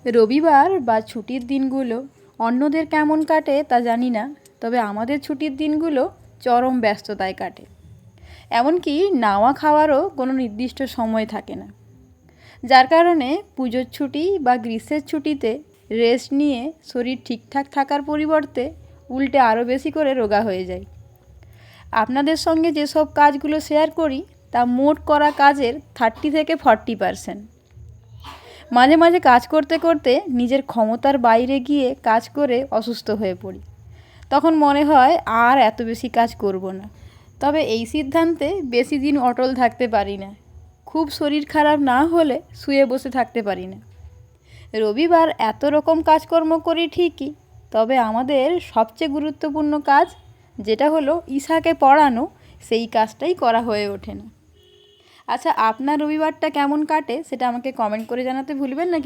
রবিবার বা ছুটির দিনগুলো অন্যদের কেমন কাটে তা জানি না, তবে আমাদের ছুটির দিনগুলো চরম ব্যস্ততায় কাটে। এমনকি নাওয়া খাওয়ারও কোনো নির্দিষ্ট সময় থাকে না, যার কারণে পুজোর ছুটি বা গ্রীষ্মের ছুটিতে রেস্ট নিয়ে শরীর ঠিকঠাক থাকার পরিবর্তে উল্টে আরও বেশি করে রোগা হয়ে যায়। আপনাদের সঙ্গে যেসব কাজগুলো শেয়ার করি তা মোট করা কাজের 30 থেকে 40%। মাঝে মাঝে কাজ করতে করতে নিজের ক্ষমতার বাইরে গিয়ে কাজ করে অসুস্থ হয়ে পড়ি। তখন মনে হয় আর এত বেশি কাজ করব না। তবে এই সিদ্ধান্তে বেশি দিন অটল থাকতে পারি না। খুব শরীর খারাপ না হলে শুয়ে বসে থাকতে পারি না। রবিবার এত রকম কাজকর্ম করি ঠিকই, তবে আমাদের সবচেয়ে গুরুত্বপূর্ণ কাজ যেটা হলো ঈশাকে পড়ানো, সেই কাজটাই করা হয়ে ওঠে না। আচ্ছা, আপনার রবিবারটা কেমন কাটে সেটা আমাকে কমেন্ট করে জানাতে ভুলবেন না।